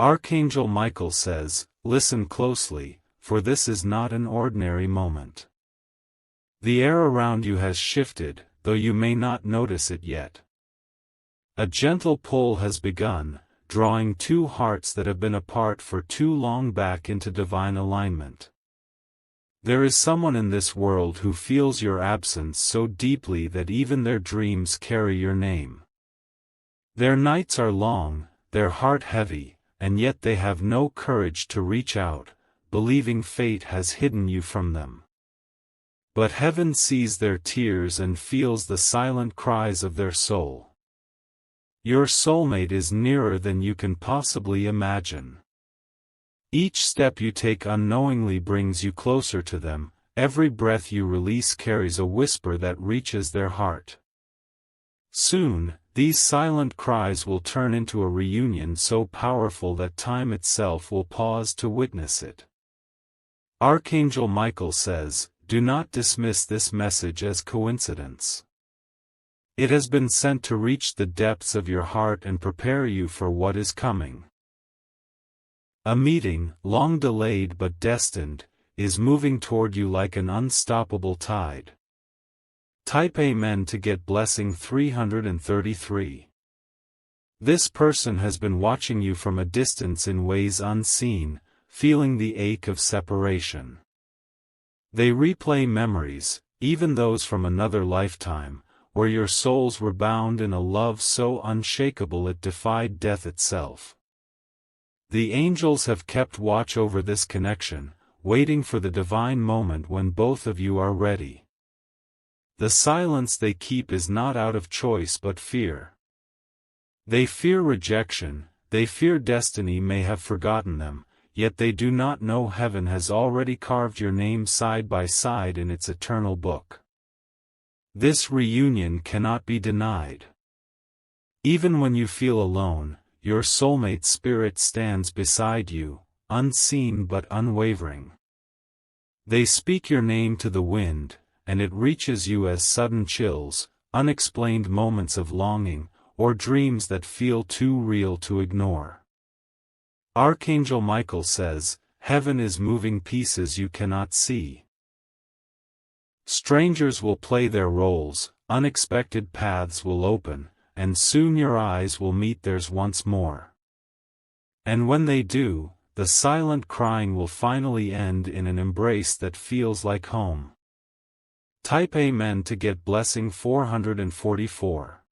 Archangel Michael says, listen closely, for this is not an ordinary moment. The air around you has shifted, though you may not notice it yet. A gentle pull has begun, drawing two hearts that have been apart for too long back into divine alignment. There is someone in this world who feels your absence so deeply that even their dreams carry your name. Their nights are long, their heart heavy, and yet they have no courage to reach out, believing fate has hidden you from them. But heaven sees their tears and feels the silent cries of their soul. Your soulmate is nearer than you can possibly imagine. Each step you take unknowingly brings you closer to them, every breath you release carries a whisper that reaches their heart. Soon, these silent cries will turn into a reunion so powerful that time itself will pause to witness it. Archangel Michael says, do not dismiss this message as coincidence. It has been sent to reach the depths of your heart and prepare you for what is coming. A meeting, long delayed but destined, is moving toward you like an unstoppable tide. Type Amen to get blessing 333. This person has been watching you from a distance in ways unseen, feeling the ache of separation. They replay memories, even those from another lifetime, where your souls were bound in a love so unshakable it defied death itself. The angels have kept watch over this connection, waiting for the divine moment when both of you are ready. The silence they keep is not out of choice but fear. They fear rejection, they fear destiny may have forgotten them, yet they do not know heaven has already carved your name side by side in its eternal book. This reunion cannot be denied. Even when you feel alone, your soulmate spirit stands beside you, unseen but unwavering. They speak your name to the wind, and it reaches you as sudden chills, unexplained moments of longing, or dreams that feel too real to ignore. Archangel Michael says, heaven is moving pieces you cannot see. Strangers will play their roles, unexpected paths will open, and soon your eyes will meet theirs once more. And when they do, the silent crying will finally end in an embrace that feels like home. Type Amen to get blessing 444.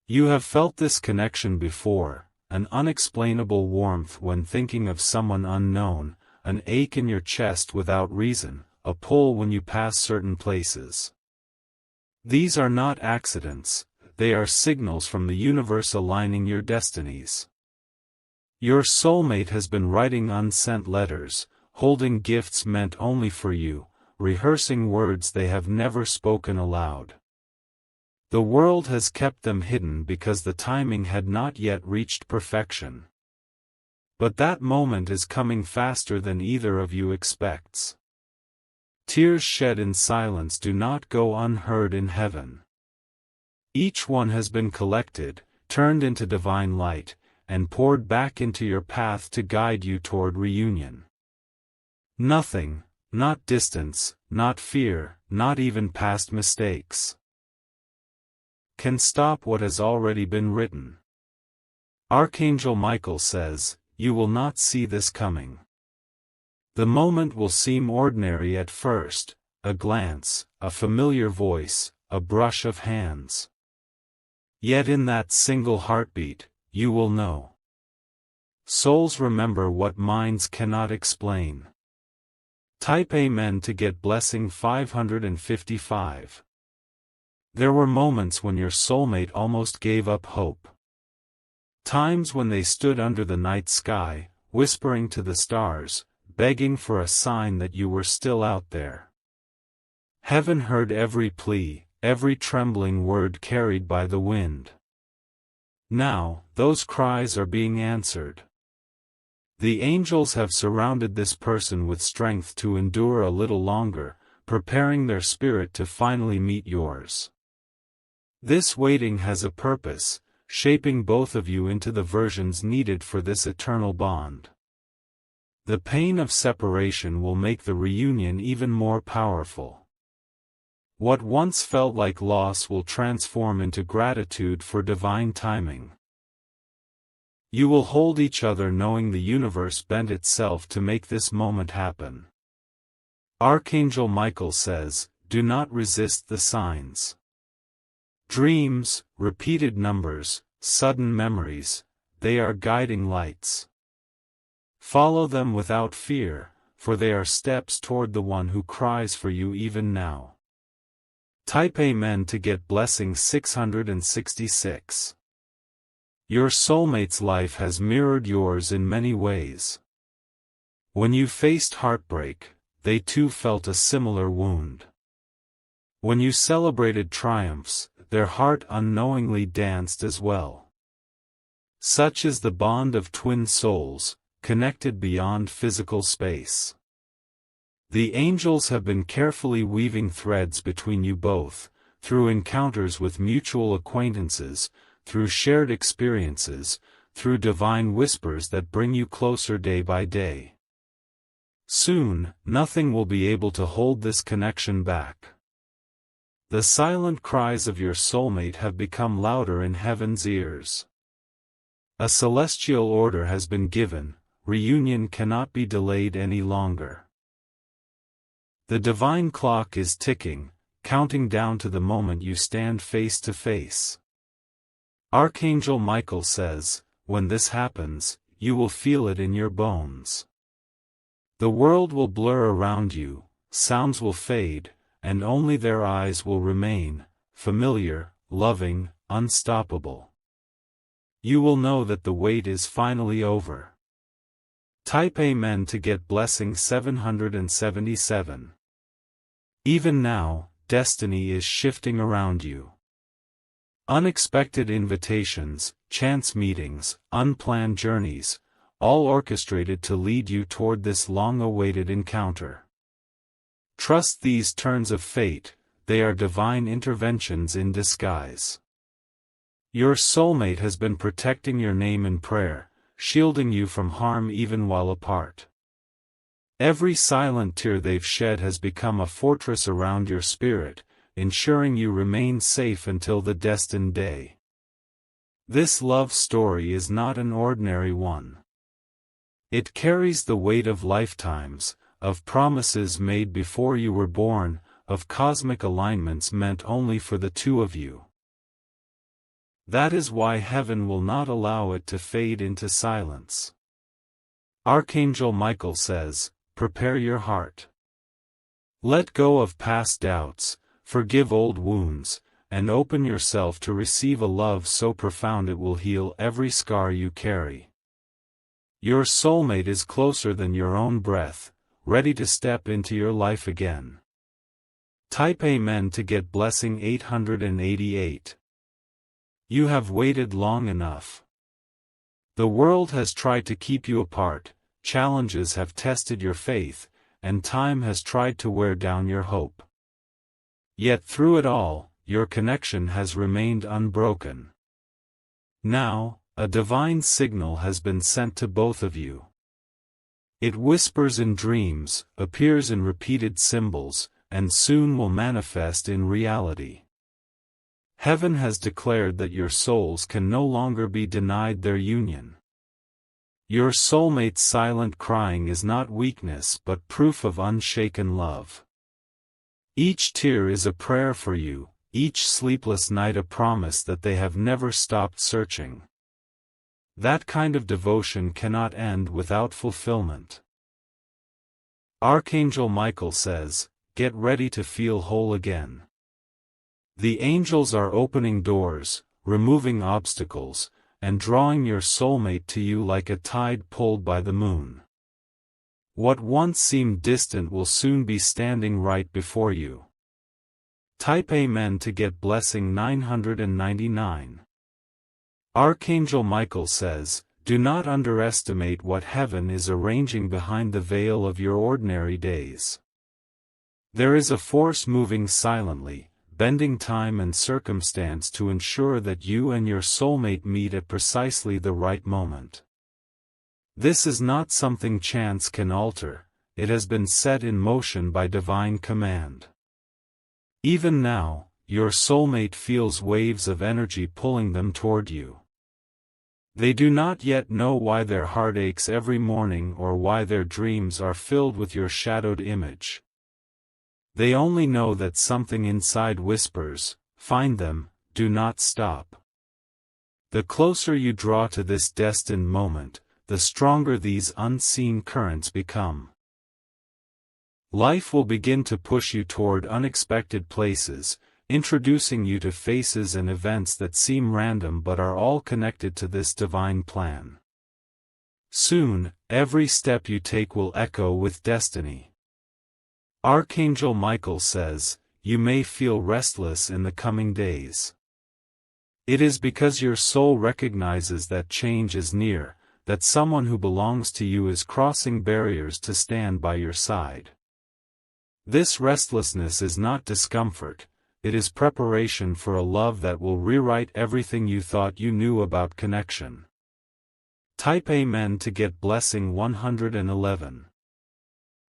You have felt this connection before, an unexplainable warmth when thinking of someone unknown, an ache in your chest without reason, a pull when you pass certain places. These are not accidents, they are signals from the universe aligning your destinies. Your soulmate has been writing unsent letters, holding gifts meant only for you, rehearsing words they have never spoken aloud. The world has kept them hidden because the timing had not yet reached perfection. But that moment is coming faster than either of you expects. Tears shed in silence do not go unheard in heaven. Each one has been collected, turned into divine light, and poured back into your path to guide you toward reunion. Nothing, not distance, not fear, not even past mistakes, can stop what has already been written. Archangel Michael says, you will not see this coming. The moment will seem ordinary at first, a glance, a familiar voice, a brush of hands. Yet in that single heartbeat, you will know. Souls remember what minds cannot explain. Type Amen to get blessing 555. There were moments when your soulmate almost gave up hope. Times when they stood under the night sky, whispering to the stars, begging for a sign that you were still out there. Heaven heard every plea, every trembling word carried by the wind. Now, those cries are being answered. The angels have surrounded this person with strength to endure a little longer, preparing their spirit to finally meet yours. This waiting has a purpose, shaping both of you into the versions needed for this eternal bond. The pain of separation will make the reunion even more powerful. What once felt like loss will transform into gratitude for divine timing. You will hold each other knowing the universe bent itself to make this moment happen. Archangel Michael says, do not resist the signs. Dreams, repeated numbers, sudden memories, they are guiding lights. Follow them without fear, for they are steps toward the one who cries for you even now. Type Amen to get blessing 666. Your soulmate's life has mirrored yours in many ways. When you faced heartbreak, they too felt a similar wound. When you celebrated triumphs, their heart unknowingly danced as well. Such is the bond of twin souls, connected beyond physical space. The angels have been carefully weaving threads between you both, through encounters with mutual acquaintances, through shared experiences, through divine whispers that bring you closer day by day. Soon, nothing will be able to hold this connection back. The silent cries of your soulmate have become louder in heaven's ears. A celestial order has been given, reunion cannot be delayed any longer. The divine clock is ticking, counting down to the moment you stand face to face. Archangel Michael says, when this happens, you will feel it in your bones. The world will blur around you, sounds will fade, and only their eyes will remain, familiar, loving, unstoppable. You will know that the wait is finally over. Type Amen to get blessing 777. Even now, destiny is shifting around you. Unexpected invitations, chance meetings, unplanned journeys, all orchestrated to lead you toward this long-awaited encounter. Trust these turns of fate, they are divine interventions in disguise. Your soulmate has been protecting your name in prayer, shielding you from harm even while apart. Every silent tear they've shed has become a fortress around your spirit, ensuring you remain safe until the destined day. This love story is not an ordinary one. It carries the weight of lifetimes, of promises made before you were born, of cosmic alignments meant only for the two of you. That is why heaven will not allow it to fade into silence. Archangel Michael says, prepare your heart. Let go of past doubts, forgive old wounds, and open yourself to receive a love so profound it will heal every scar you carry. Your soulmate is closer than your own breath, ready to step into your life again. Type Amen to get blessing 888. You have waited long enough. The world has tried to keep you apart, challenges have tested your faith, and time has tried to wear down your hope. Yet through it all, your connection has remained unbroken. Now, a divine signal has been sent to both of you. It whispers in dreams, appears in repeated symbols, and soon will manifest in reality. Heaven has declared that your souls can no longer be denied their union. Your soulmate's silent crying is not weakness but proof of unshaken love. Each tear is a prayer for you, each sleepless night a promise that they have never stopped searching. That kind of devotion cannot end without fulfillment. Archangel Michael says, get ready to feel whole again. The angels are opening doors, removing obstacles, and drawing your soulmate to you like a tide pulled by the moon. What once seemed distant will soon be standing right before you. Type Amen to get blessing 999. Archangel Michael says, do not underestimate what heaven is arranging behind the veil of your ordinary days. There is a force moving silently, bending time and circumstance to ensure that you and your soulmate meet at precisely the right moment. This is not something chance can alter, it has been set in motion by divine command. Even now, your soulmate feels waves of energy pulling them toward you. They do not yet know why their heart aches every morning or why their dreams are filled with your shadowed image. They only know that something inside whispers, "Find them, do not stop." The closer you draw to this destined moment, the stronger these unseen currents become. Life will begin to push you toward unexpected places, introducing you to faces and events that seem random but are all connected to this divine plan. Soon, every step you take will echo with destiny. Archangel Michael says, you may feel restless in the coming days. It is because your soul recognizes that change is near, that someone who belongs to you is crossing barriers to stand by your side. This restlessness is not discomfort, it is preparation for a love that will rewrite everything you thought you knew about connection. Type Amen to get blessing 111.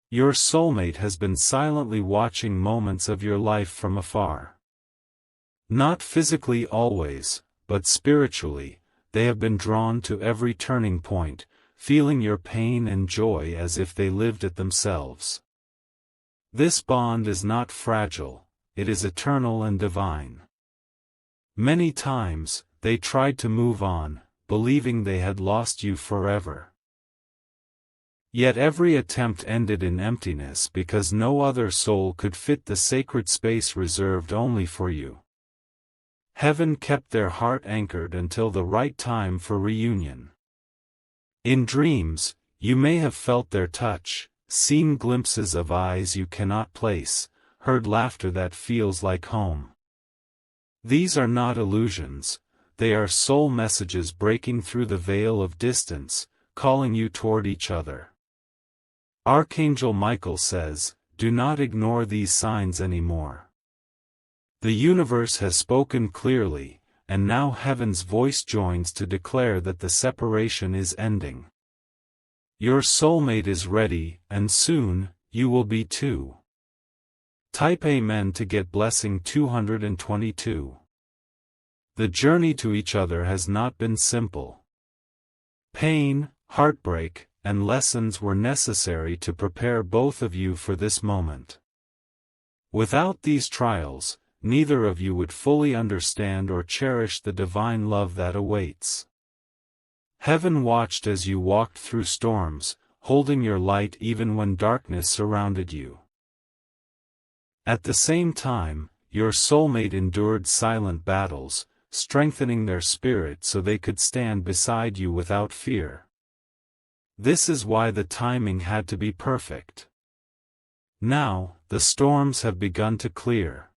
Your soulmate has been silently watching moments of your life from afar. Not physically always, but spiritually, they have been drawn to every turning point, feeling your pain and joy as if they lived it themselves. This bond is not fragile. It is eternal and divine. Many times, they tried to move on, believing they had lost you forever. Yet every attempt ended in emptiness because no other soul could fit the sacred space reserved only for you. Heaven kept their heart anchored until the right time for reunion. In dreams, you may have felt their touch, seen glimpses of eyes you cannot place, heard laughter that feels like home. These are not illusions, they are soul messages breaking through the veil of distance, calling you toward each other. Archangel Michael says, do not ignore these signs anymore. The universe has spoken clearly, and now heaven's voice joins to declare that the separation is ending. Your soulmate is ready, and soon, you will be too. Type Amen to get blessing 222. The journey to each other has not been simple. Pain, heartbreak, and lessons were necessary to prepare both of you for this moment. Without these trials, neither of you would fully understand or cherish the divine love that awaits. Heaven watched as you walked through storms, holding your light even when darkness surrounded you. At the same time, your soulmate endured silent battles, strengthening their spirit so they could stand beside you without fear. This is why the timing had to be perfect. Now, the storms have begun to clear.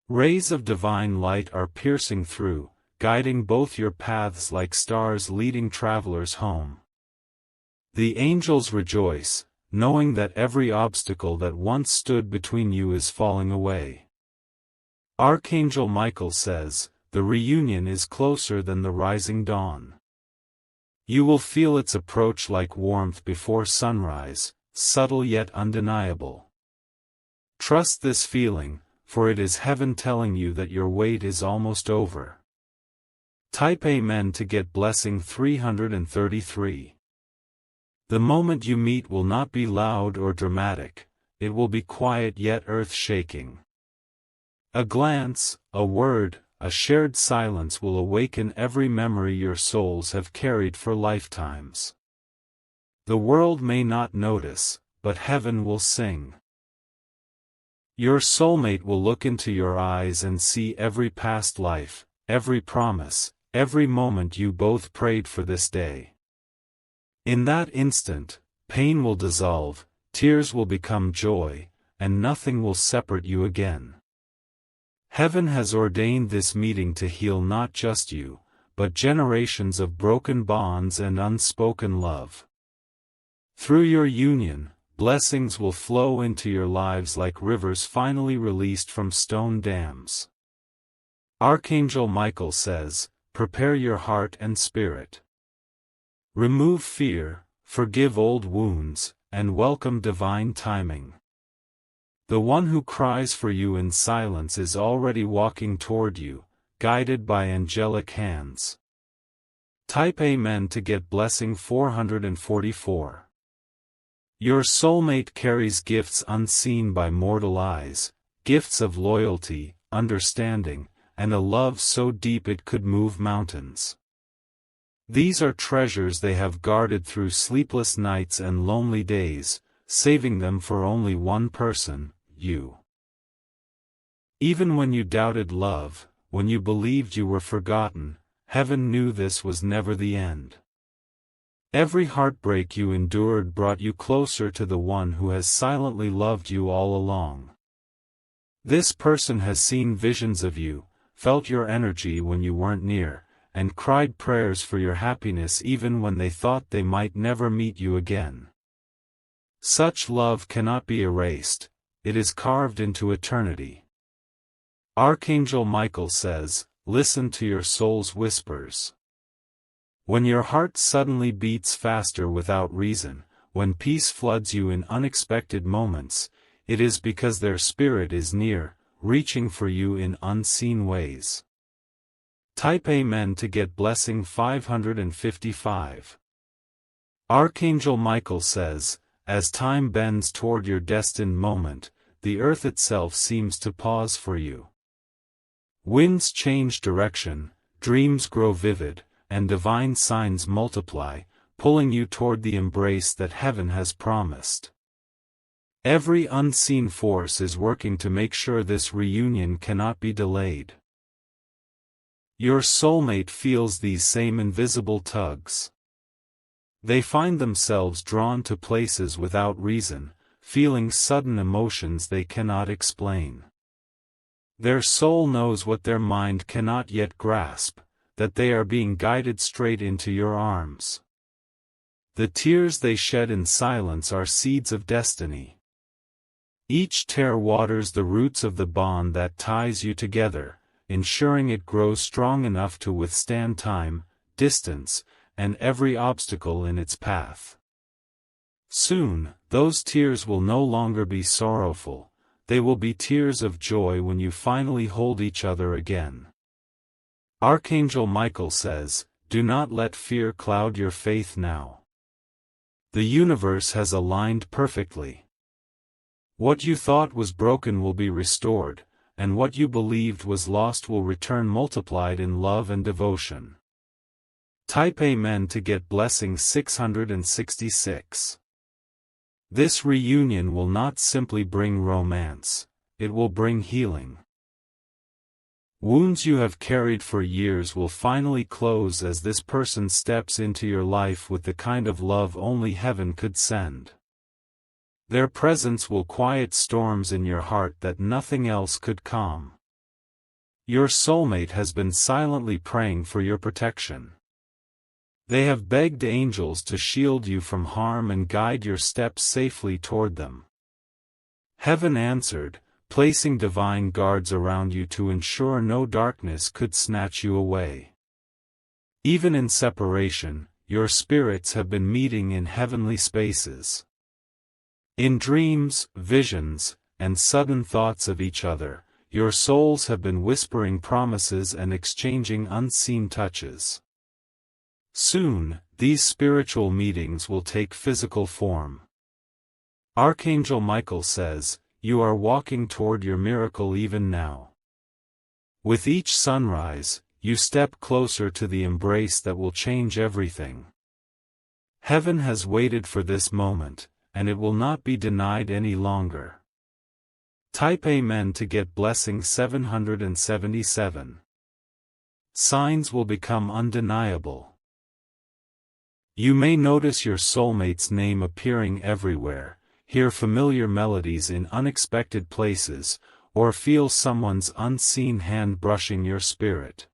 Rays of divine light are piercing through, guiding both your paths like stars leading travelers home. The angels rejoice, knowing that every obstacle that once stood between you is falling away. Archangel Michael says, the reunion is closer than the rising dawn. You will feel its approach like warmth before sunrise, subtle yet undeniable. Trust this feeling, for it is heaven telling you that your wait is almost over. Type Amen to get blessing 333. The moment you meet will not be loud or dramatic, it will be quiet yet earth-shaking. A glance, a word, a shared silence will awaken every memory your souls have carried for lifetimes. The world may not notice, but heaven will sing. Your soulmate will look into your eyes and see every past life, every promise, every moment you both prayed for this day. In that instant, pain will dissolve, tears will become joy, and nothing will separate you again. Heaven has ordained this meeting to heal not just you, but generations of broken bonds and unspoken love. Through your union, blessings will flow into your lives like rivers finally released from stone dams. Archangel Michael says, prepare your heart and spirit. Remove fear, forgive old wounds, and welcome divine timing. The one who cries for you in silence is already walking toward you, guided by angelic hands. Type Amen to get blessing 444. Your soulmate carries gifts unseen by mortal eyes, gifts of loyalty, understanding, and a love so deep it could move mountains. These are treasures they have guarded through sleepless nights and lonely days, saving them for only one person, you. Even when you doubted love, when you believed you were forgotten, heaven knew this was never the end. Every heartbreak you endured brought you closer to the one who has silently loved you all along. This person has seen visions of you, felt your energy when you weren't near, and cried prayers for your happiness even when they thought they might never meet you again. Such love cannot be erased, it is carved into eternity. Archangel Michael says, listen to your soul's whispers. When your heart suddenly beats faster without reason, when peace floods you in unexpected moments, it is because their spirit is near, reaching for you in unseen ways. Type Amen to get blessing 555. Archangel Michael says, as time bends toward your destined moment, the earth itself seems to pause for you. Winds change direction, dreams grow vivid, and divine signs multiply, pulling you toward the embrace that heaven has promised. Every unseen force is working to make sure this reunion cannot be delayed. Your soulmate feels these same invisible tugs. They find themselves drawn to places without reason, feeling sudden emotions they cannot explain. Their soul knows what their mind cannot yet grasp, that they are being guided straight into your arms. The tears they shed in silence are seeds of destiny. Each tear waters the roots of the bond that ties you together, ensuring it grows strong enough to withstand time, distance, and every obstacle in its path. Soon, those tears will no longer be sorrowful, they will be tears of joy when you finally hold each other again. Archangel Michael says, do not let fear cloud your faith now. The universe has aligned perfectly. What you thought was broken will be restored, and what you believed was lost will return multiplied in love and devotion. Type Amen to get blessing 666. This reunion will not simply bring romance, it will bring healing. Wounds you have carried for years will finally close as this person steps into your life with the kind of love only heaven could send. Their presence will quiet storms in your heart that nothing else could calm. Your soulmate has been silently praying for your protection. They have begged angels to shield you from harm and guide your steps safely toward them. Heaven answered, placing divine guards around you to ensure no darkness could snatch you away. Even in separation, your spirits have been meeting in heavenly spaces. In dreams, visions, and sudden thoughts of each other, your souls have been whispering promises and exchanging unseen touches. Soon, these spiritual meetings will take physical form. Archangel Michael says, you are walking toward your miracle even now. With each sunrise, you step closer to the embrace that will change everything. Heaven has waited for this moment, and it will not be denied any longer. Type Amen to get blessing 777. Signs will become undeniable. You may notice your soulmate's name appearing everywhere, hear familiar melodies in unexpected places, or feel someone's unseen hand brushing your spirit.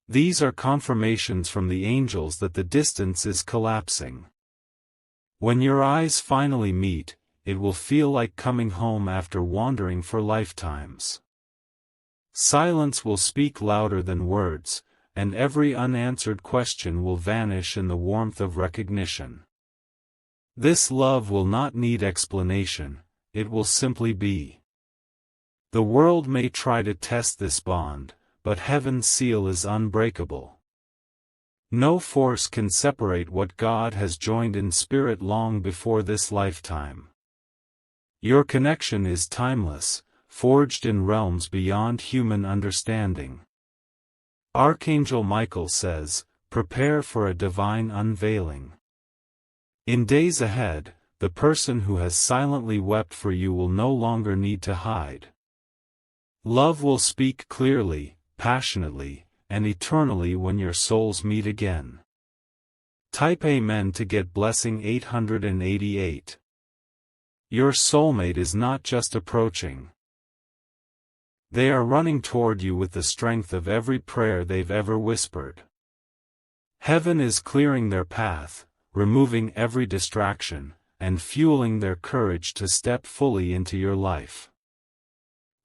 These are confirmations from the angels that the distance is collapsing. When your eyes finally meet, it will feel like coming home after wandering for lifetimes. Silence will speak louder than words, and every unanswered question will vanish in the warmth of recognition. This love will not need explanation, it will simply be. The world may try to test this bond, but heaven's seal is unbreakable. No force can separate what God has joined in spirit long before this lifetime. Your connection is timeless, forged in realms beyond human understanding. Archangel Michael says, prepare for a divine unveiling. In days ahead, the person who has silently wept for you will no longer need to hide. Love will speak clearly, passionately, and eternally when your souls meet again. Type Amen to get blessing 888. Your soulmate is not just approaching. They are running toward you with the strength of every prayer they've ever whispered. Heaven is clearing their path, removing every distraction, and fueling their courage to step fully into your life.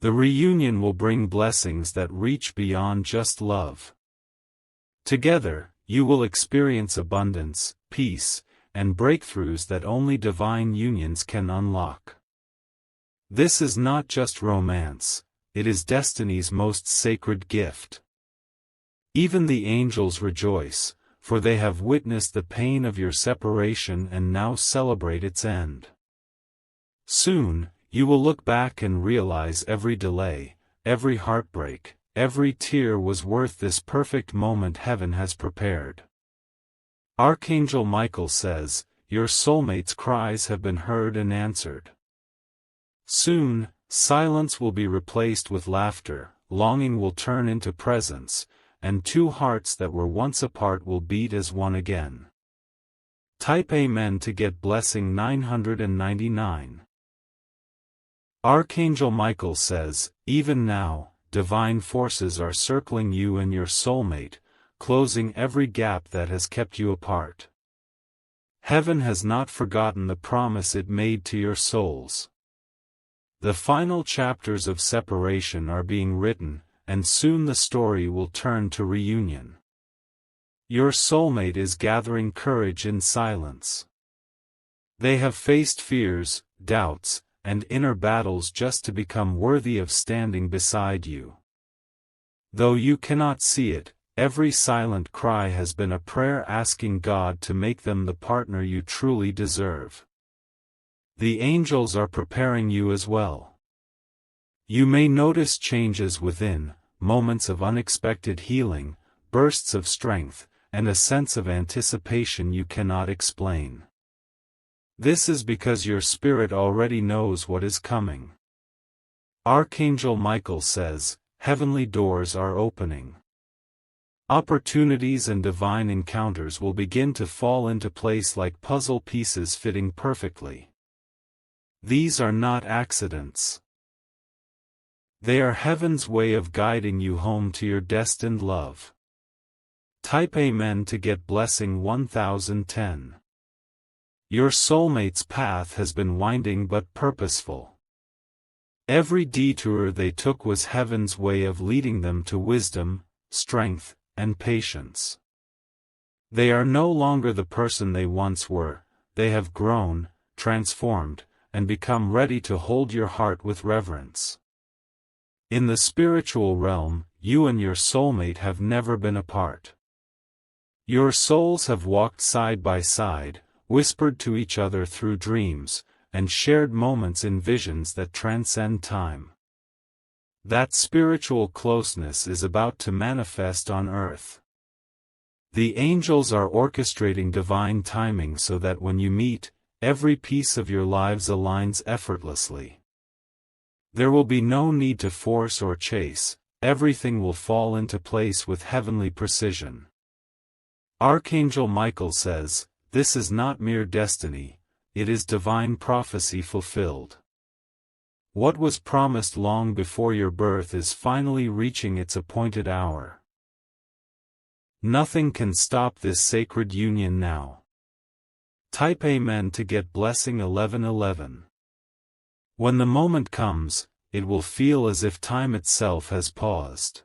The reunion will bring blessings that reach beyond just love. Together, you will experience abundance, peace, and breakthroughs that only divine unions can unlock. This is not just romance, it is destiny's most sacred gift. Even the angels rejoice, for they have witnessed the pain of your separation and now celebrate its end. Soon, you will look back and realize every delay, every heartbreak, every tear was worth this perfect moment heaven has prepared. Archangel Michael says, your soulmate's cries have been heard and answered. Soon, silence will be replaced with laughter, longing will turn into presence, and two hearts that were once apart will beat as one again. Type Amen to get blessing 999. Archangel Michael says, even now, divine forces are circling you and your soulmate, closing every gap that has kept you apart. Heaven has not forgotten the promise it made to your souls. The final chapters of separation are being written, and soon the story will turn to reunion. Your soulmate is gathering courage in silence. They have faced fears, doubts, and inner battles just to become worthy of standing beside you. Though you cannot see it, every silent cry has been a prayer asking God to make them the partner you truly deserve. The angels are preparing you as well. You may notice changes within, moments of unexpected healing, bursts of strength, and a sense of anticipation you cannot explain. This is because your spirit already knows what is coming. Archangel Michael says, heavenly doors are opening. Opportunities and divine encounters will begin to fall into place like puzzle pieces fitting perfectly. These are not accidents. They are heaven's way of guiding you home to your destined love. Type Amen to get blessing 1010. Your soulmate's path has been winding but purposeful. Every detour they took was heaven's way of leading them to wisdom, strength, and patience. They are no longer the person they once were, they have grown, transformed, and become ready to hold your heart with reverence. In the spiritual realm, you and your soulmate have never been apart. Your souls have walked side by side, whispered to each other through dreams, and shared moments in visions that transcend time. That spiritual closeness is about to manifest on earth. The angels are orchestrating divine timing so that when you meet, every piece of your lives aligns effortlessly. There will be no need to force or chase, everything will fall into place with heavenly precision. Archangel Michael says, this is not mere destiny, it is divine prophecy fulfilled. What was promised long before your birth is finally reaching its appointed hour. Nothing can stop this sacred union now. Type Amen to get blessing 1111. When the moment comes, it will feel as if time itself has paused.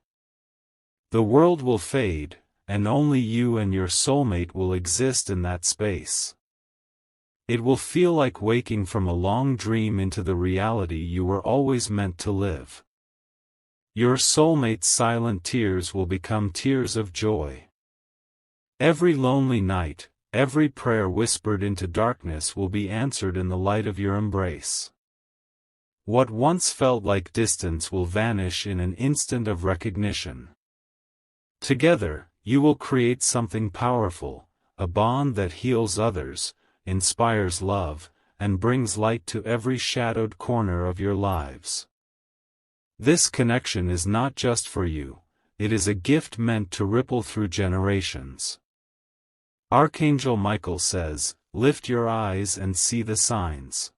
The world will fade, and only you and your soulmate will exist in that space. It will feel like waking from a long dream into the reality you were always meant to live. Your soulmate's silent tears will become tears of joy. Every lonely night, every prayer whispered into darkness will be answered in the light of your embrace. What once felt like distance will vanish in an instant of recognition. Together, you will create something powerful, a bond that heals others, inspires love, and brings light to every shadowed corner of your lives. This connection is not just for you, it is a gift meant to ripple through generations. Archangel Michael says, "Lift your eyes and see the signs."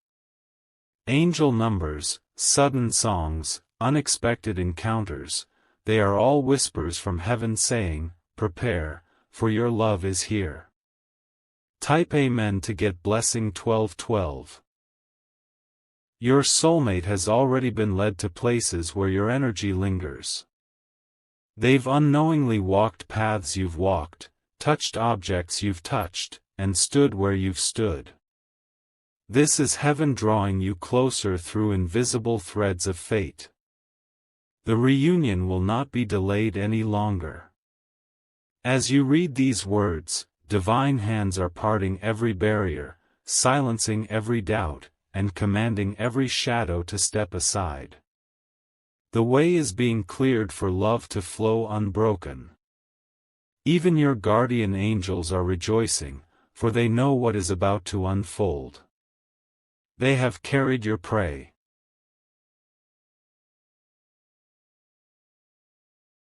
Angel numbers, sudden songs, unexpected encounters, they are all whispers from heaven saying, "Prepare, for your love is here." Type Amen to get blessing 1212. Your soulmate has already been led to places where your energy lingers. They've unknowingly walked paths you've walked, touched objects you've touched, and stood where you've stood. This is heaven drawing you closer through invisible threads of fate. The reunion will not be delayed any longer. As you read these words, divine hands are parting every barrier, silencing every doubt, and commanding every shadow to step aside. The way is being cleared for love to flow unbroken. Even your guardian angels are rejoicing, for they know what is about to unfold. They have carried your prey,